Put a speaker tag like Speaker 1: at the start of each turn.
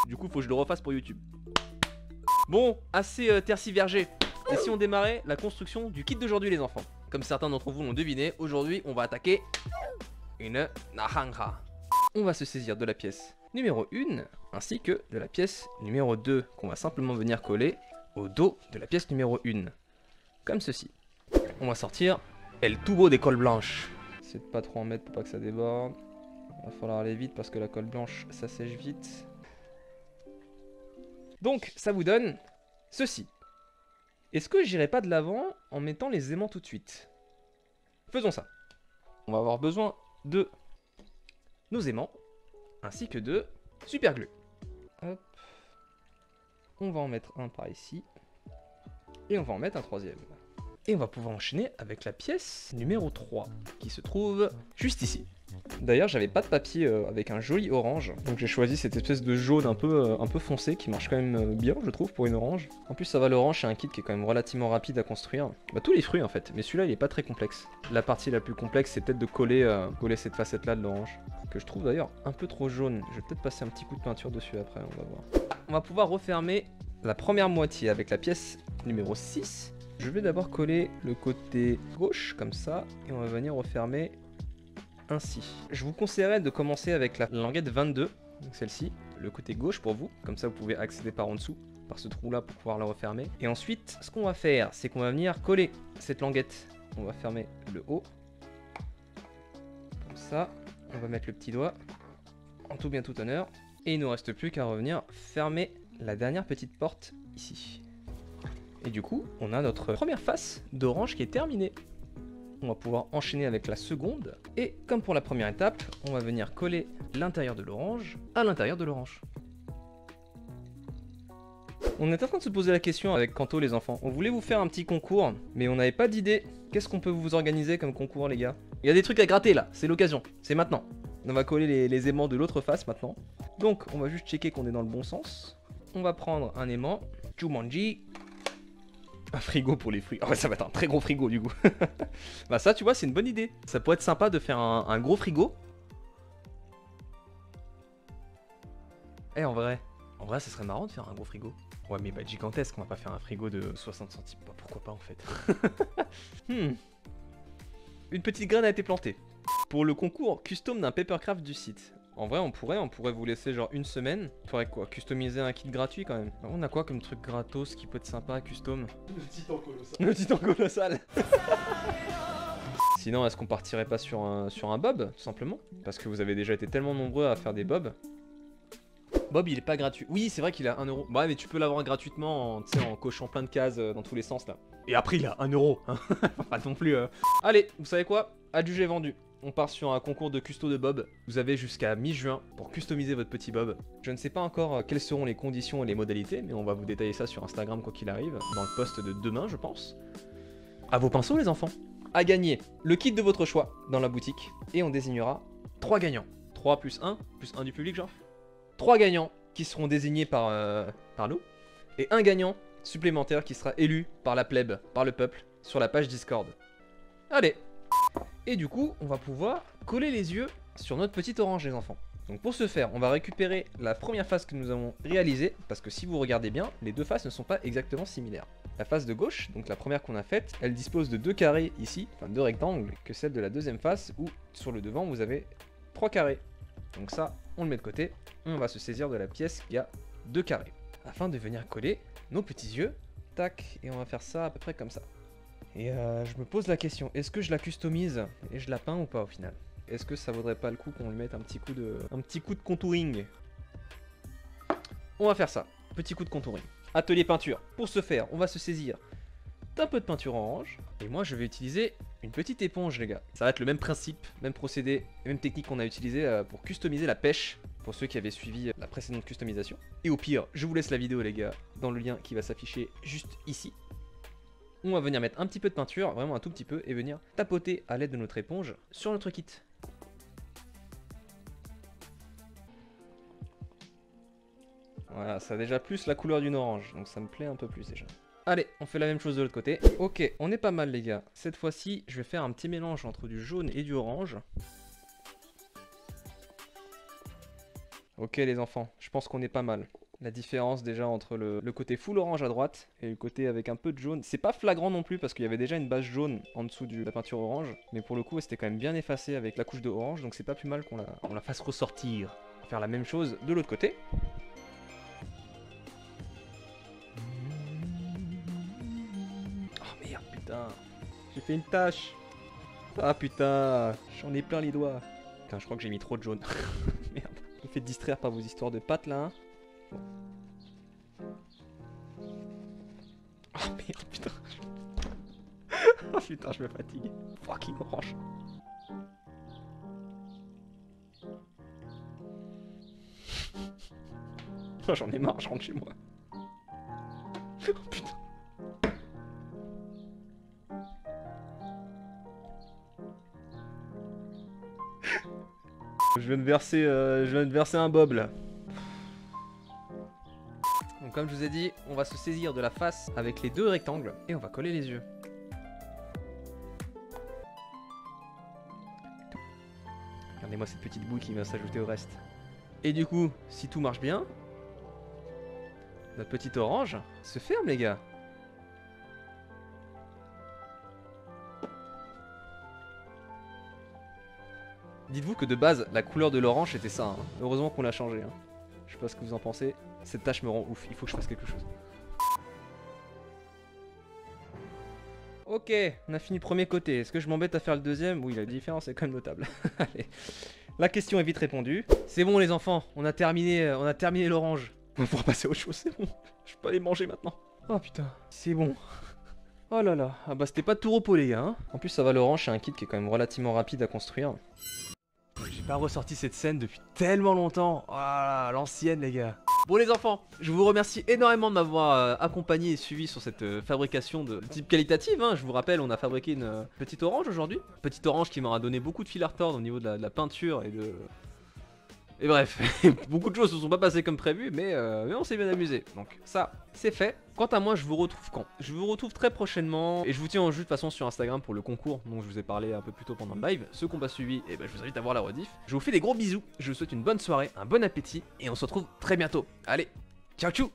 Speaker 1: Du coup, faut que je le refasse pour YouTube. Bon, assez tergiversé. Et si on démarrait la construction du kit d'aujourd'hui, les enfants? Comme certains d'entre vous l'ont deviné, aujourd'hui, on va attaquer une naranja. On va se saisir de la pièce numéro 1, ainsi que de la pièce numéro 2, qu'on va simplement venir coller au dos de la pièce numéro 1. Comme ceci. On va sortir El tubo de colle blanche. Essayez de pas trop en mettre pour pas que ça déborde. Va falloir aller vite parce que la colle blanche, ça sèche vite. Donc, ça vous donne ceci. Est-ce que j'irai pas de l'avant en mettant les aimants tout de suite? Faisons ça. On va avoir besoin de nos aimants, ainsi que de super glue. Hop. On va en mettre un par ici. Et on va en mettre un troisième. Et on va pouvoir enchaîner avec la pièce numéro 3, qui se trouve juste ici. D'ailleurs, j'avais pas de papier avec un joli orange, donc j'ai choisi cette espèce de jaune un peu foncé qui marche quand même bien, je trouve, pour une orange. En plus, ça va, l'orange, c'est un kit qui est quand même relativement rapide à construire. Bah, tous les fruits en fait, mais celui-là il est pas très complexe. La partie la plus complexe, c'est peut-être de coller cette facette-là de l'orange, que je trouve d'ailleurs un peu trop jaune. Je vais peut-être passer un petit coup de peinture dessus après, on va voir. On va pouvoir refermer la première moitié avec la pièce numéro 6. Je vais d'abord coller le côté gauche, comme ça, et on va venir refermer ainsi. Je vous conseillerais de commencer avec la languette 22, donc celle-ci, le côté gauche pour vous, comme ça vous pouvez accéder par en dessous, par ce trou là pour pouvoir la refermer. Et ensuite, ce qu'on va faire, c'est qu'on va venir coller cette languette. On va fermer le haut, comme ça. On va mettre le petit doigt, en tout bien tout honneur. Et il ne nous reste plus qu'à revenir fermer la dernière petite porte ici. Et du coup, on a notre première face d'orange qui est terminée. On va pouvoir enchaîner avec la seconde. Et comme pour la première étape, on va venir coller l'intérieur de l'orange à l'intérieur de l'orange. On est en train de se poser la question avec Kanto, les enfants. On voulait vous faire un petit concours, mais on n'avait pas d'idée. Qu'est-ce qu'on peut vous organiser comme concours, les gars? Il y a des trucs à gratter là, c'est l'occasion, c'est maintenant. On va coller les aimants de l'autre face maintenant. Donc on va juste checker qu'on est dans le bon sens. On va prendre un aimant, Jumanji. Un frigo pour les fruits. Ah ouais, ça va être un très gros frigo du coup. Bah ça, tu vois, c'est une bonne idée. Ça pourrait être sympa de faire un gros frigo. Eh, en vrai, ça serait marrant de faire un gros frigo. Ouais, mais bah gigantesque, on va pas faire un frigo de 60 cm. Bah, pourquoi pas en fait. Une petite graine a été plantée. Pour le concours custom d'un papercraft du site. En vrai, on pourrait vous laisser genre une semaine. Il faudrait quoi? Customiser un kit gratuit quand même. On a quoi comme truc gratos qui peut être sympa à custom?
Speaker 2: Le titan colossal.
Speaker 1: Le titan colossal. Sinon, est-ce qu'on partirait pas sur un bob, tout simplement? Parce que vous avez déjà été tellement nombreux à faire des bobs. Bob, il est pas gratuit. Oui, c'est vrai qu'il a 1 euro. Bah, mais tu peux l'avoir gratuitement en cochant plein de cases dans tous les sens là. Et après, il a 1 euro. Hein. Pas non plus. Allez, vous savez quoi? Adjugé vendu. On part sur un concours de custo de Bob. Vous avez jusqu'à mi-juin pour customiser votre petit Bob. Je ne sais pas encore quelles seront les conditions et les modalités, mais on va vous détailler ça sur Instagram quoi qu'il arrive, dans le post de demain, je pense. À vos pinceaux, les enfants. À gagner le kit de votre choix dans la boutique. Et on désignera 3 gagnants. 3 plus 1 du public, genre. 3 gagnants qui seront désignés par nous. Et un gagnant supplémentaire qui sera élu par la plèbe, par le peuple, sur la page Discord. Allez! Et du coup, on va pouvoir coller les yeux sur notre petite orange, les enfants. Donc pour ce faire, on va récupérer la première face que nous avons réalisée, parce que si vous regardez bien, les deux faces ne sont pas exactement similaires. La face de gauche, donc la première qu'on a faite, elle dispose de 2 carrés ici, enfin 2 rectangles, que celle de la deuxième face, où sur le devant, vous avez 3 carrés. Donc ça, on le met de côté, on va se saisir de la pièce qui a 2 carrés, afin de venir coller nos petits yeux, tac, et on va faire ça à peu près comme ça. Et je me pose la question, est-ce que je la customise et je la peins ou pas au final? Est-ce que ça vaudrait pas le coup qu'on lui mette un petit coup de contouring? On va faire ça, petit coup de contouring. Atelier peinture. Pour ce faire, on va se saisir d'un peu de peinture orange. Et moi, je vais utiliser une petite éponge, les gars. Ça va être le même principe, même procédé, même technique qu'on a utilisé pour customiser la pêche. Pour ceux qui avaient suivi la précédente customisation. Et au pire, je vous laisse la vidéo, les gars, dans le lien qui va s'afficher juste ici. On va venir mettre un petit peu de peinture, vraiment un tout petit peu, et venir tapoter à l'aide de notre éponge sur notre kit. Voilà, ça a déjà plus la couleur d'une orange, donc ça me plaît un peu plus déjà. Allez, on fait la même chose de l'autre côté. Ok, on est pas mal les gars. Cette fois-ci, je vais faire un petit mélange entre du jaune et du orange. Ok les enfants, je pense qu'on est pas mal. La différence déjà entre le côté full orange à droite et le côté avec un peu de jaune. C'est pas flagrant non plus parce qu'il y avait déjà une base jaune en dessous de la peinture orange. Mais pour le coup, c'était quand même bien effacé avec la couche de orange. Donc c'est pas plus mal on la fasse ressortir. On va faire la même chose de l'autre côté. Oh merde, putain. J'ai fait une tâche. Ah putain, j'en ai plein les doigts. Putain, je crois que j'ai mis trop de jaune. Merde. Je me fais distraire par vos histoires de pâtes là. Hein. Oh merde, putain. Oh putain, je me fatigue. Fucking orange. Oh, j'en ai marre, je rentre chez moi. Oh putain. Je viens de verser un bob là. Donc comme je vous ai dit, on va se saisir de la face avec les deux rectangles et on va coller les yeux. Regardez-moi cette petite boule qui va s'ajouter au reste. Et du coup, si tout marche bien, notre petite orange se ferme les gars. Dites-vous que de base, la couleur de l'orange c'était ça. Hein. Heureusement qu'on l'a changé. Hein. Je sais pas ce que vous en pensez. Cette tâche me rend ouf. Il faut que je fasse quelque chose. Ok, on a fini le premier côté. Est-ce que je m'embête à faire le deuxième? Oui, la différence est quand même notable. Allez. La question est vite répondue. C'est bon les enfants, on a terminé l'orange. On pourra passer à autre chose, c'est bon. Je peux aller manger maintenant. Oh putain, c'est bon. Oh là là, ah bah c'était pas de tout repos les gars. Hein. En plus ça va l'orange, c'est un kit qui est quand même relativement rapide à construire. J'ai pas ressorti cette scène depuis tellement longtemps. Oh là là, l'ancienne les gars. Bon les enfants, je vous remercie énormément de m'avoir accompagné et suivi sur cette fabrication de type qualitative. Hein. Je vous rappelle, on a fabriqué une petite orange aujourd'hui. Petite orange qui m'aura donné beaucoup de fil à retordre au niveau de la peinture et de... Et bref, beaucoup de choses ne se sont pas passées comme prévu, mais on s'est bien amusé. Donc ça, c'est fait. Quant à moi, je vous retrouve quand? Je vous retrouve très prochainement. Et je vous tiens en jus de toute façon sur Instagram pour le concours dont je vous ai parlé un peu plus tôt pendant le live. Ceux qui n'ont pas suivi, eh ben, je vous invite à voir la rediff. Je vous fais des gros bisous. Je vous souhaite une bonne soirée, un bon appétit. Et on se retrouve très bientôt. Allez, ciao ciao.